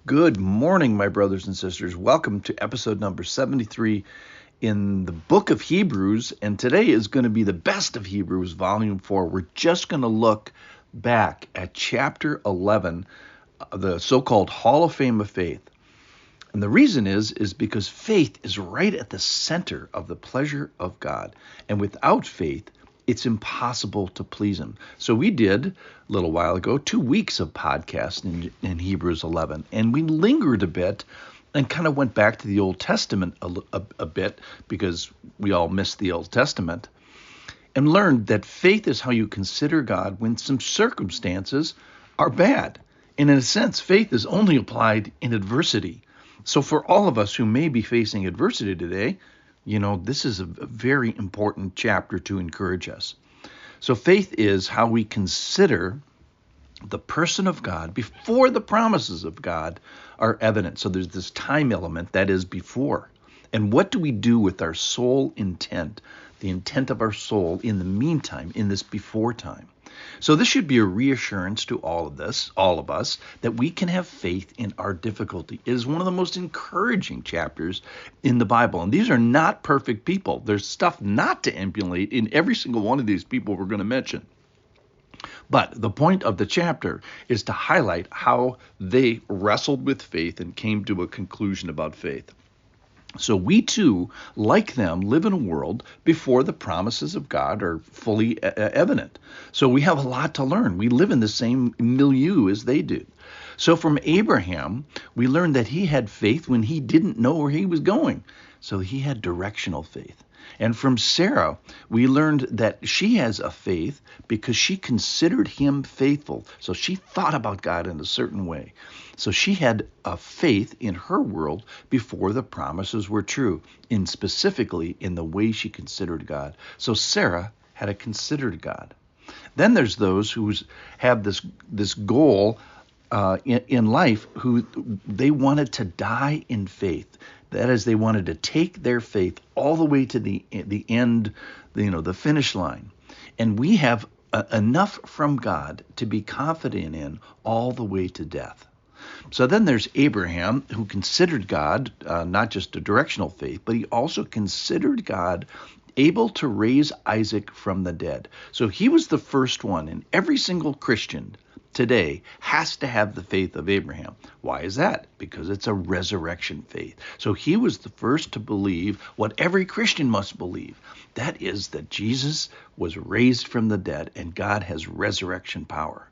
Good morning, my brothers and sisters. Welcome to episode number 73 in the book of Hebrews. And today is going to be the best of Hebrews, volume 4. We're just going to look back at chapter 11, the so-called Hall of Fame of Faith. And the reason is because faith is right at the center of the pleasure of God. And without faith, it's impossible to please him. So we did a little while ago 2 weeks of podcast in Hebrews 11, and we lingered a bit and kind of went back to the Old Testament a bit because we all missed the Old Testament, and learned that faith is how you consider God when some circumstances are bad. And in a sense, faith is only applied in adversity. So for all of us who may be facing adversity today, this is a very important chapter to encourage us. So faith is how we consider the person of God before the promises of God are evident. So there's this time element that is before. And what do we do with our soul intent, the intent of our soul in the meantime, in this before time? So this should be a reassurance to all of us, that we can have faith in our difficulty. It is one of the most encouraging chapters in the Bible. And these are not perfect people. There's stuff not to emulate in every single one of these people we're going to mention. But the point of the chapter is to highlight how they wrestled with faith and came to a conclusion about faith. So we too, like them, live in a world before the promises of God are fully evident. So we have a lot to learn. We live in the same milieu as they did. So from Abraham, we learned that he had faith when he didn't know where he was going. So he had directional faith. And from Sarah, we learned that she has a faith because she considered him faithful. So she thought about God in a certain way. So she had a faith in her world before the promises were true, specifically in the way she considered God. So Sarah had a considered God. Then there's those who have this goal in life, who they wanted to die in faith. That is, they wanted to take their faith all the way to the end, the finish line. And we have enough from God to be confident in all the way to death. So then there's Abraham, who considered God not just a directional faith, but he also considered God able to raise Isaac from the dead. So he was the first one, and every single Christian today has to have the faith of Abraham. Why is that? Because it's a resurrection faith. So he was the first to believe what every Christian must believe. That is that Jesus was raised from the dead and God has resurrection power.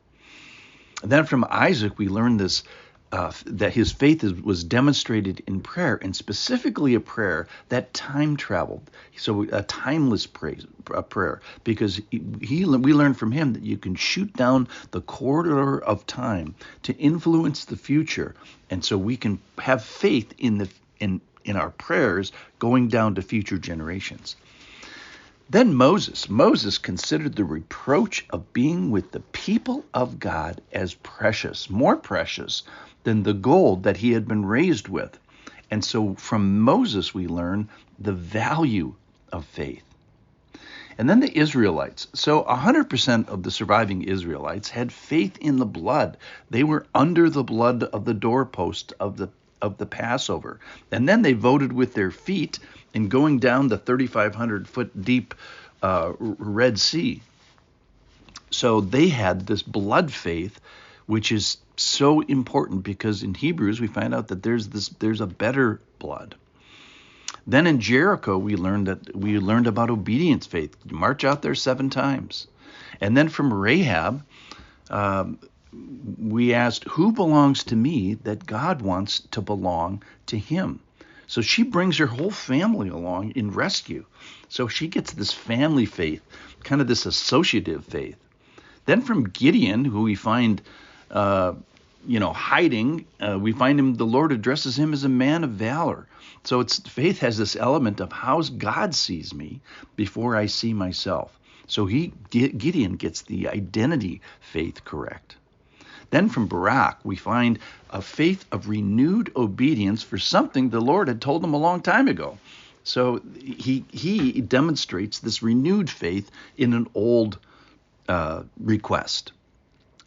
And then from Isaac, we learn this, that his faith was demonstrated in prayer, and specifically a prayer that time traveled. So a timeless prayer, because we learned from him that you can shoot down the corridor of time to influence the future. And so we can have faith in our prayers going down to future generations. Then Moses considered the reproach of being with the people of God as precious, more precious than the gold that he had been raised with. And so from Moses we learn the value of faith. And then the Israelites. So 100% of the surviving Israelites had faith in the blood. They were under the blood of the doorpost of the Passover. And then they voted with their feet in going down the 3,500-foot deep Red Sea. So they had this blood faith, which is so important because in Hebrews we find out that there's a better blood. Then in Jericho we learned about obedience faith. March out there 7 times. And then from Rahab, we asked, who belongs to me that God wants to belong to him? So she brings her whole family along in rescue. So she gets this family faith, kind of this associative faith. Then from Gideon, who we find, hiding, we find him, the Lord addresses him as a man of valor. So faith has this element of how God sees me before I see myself. So Gideon gets the identity faith correct. Then from Barak, we find a faith of renewed obedience for something the Lord had told him a long time ago. So he demonstrates this renewed faith in an old request.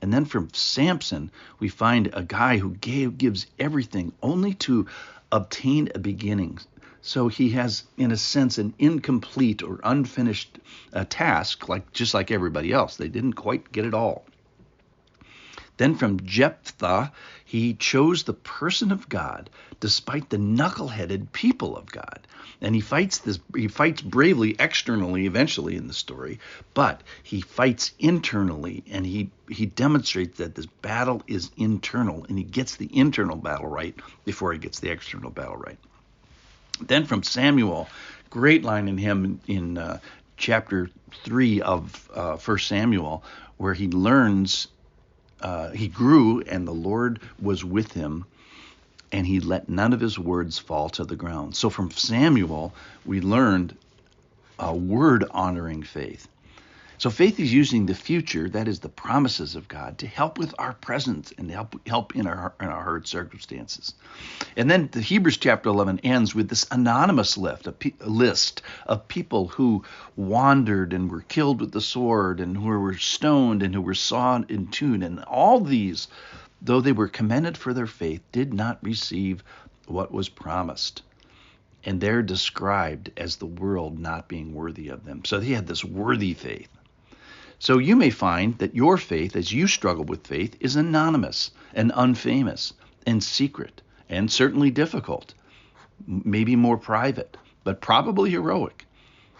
And then from Samson, we find a guy who gives everything only to obtain a beginning. So he has, in a sense, an incomplete or unfinished task, just like everybody else. They didn't quite get it all. Then from Jephthah, he chose the person of God despite the knuckle-headed people of God. And he fights bravely externally eventually in the story, but he fights internally, and he demonstrates that this battle is internal, and he gets the internal battle right before he gets the external battle right. Then from Samuel, great line in him in chapter 3 of 1 Samuel, where he learns he grew, and the Lord was with him, and he let none of his words fall to the ground. So from Samuel, we learned a word-honoring faith. So faith is using the future, that is the promises of God, to help with our present and help in our hard circumstances. And then the Hebrews chapter 11 ends with this anonymous list of people who wandered and were killed with the sword, and who were stoned, and who were sawn in two. And all these, though they were commended for their faith, did not receive what was promised. And they're described as the world not being worthy of them. So they had this worthy faith. So you may find that your faith, as you struggle with faith, is anonymous and unfamous and secret and certainly difficult, maybe more private, but probably heroic.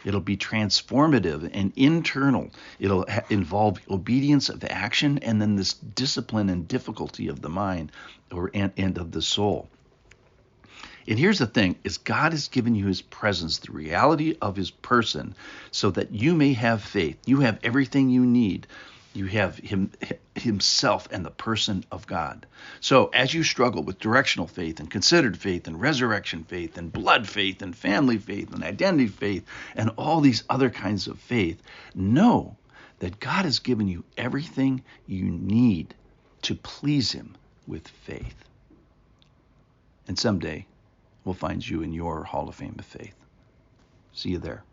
It'll be transformative and internal. It'll involve obedience of action, and then this discipline and difficulty of the mind and of the soul. And here's the thing, is God has given you his presence, the reality of his person, so that you may have faith. You have everything you need. You have himself and the person of God. So as you struggle with directional faith and considered faith and resurrection faith and blood faith and family faith and identity faith and all these other kinds of faith, know that God has given you everything you need to please him with faith. And someday we'll find you in your Hall of Fame of Faith. See you there.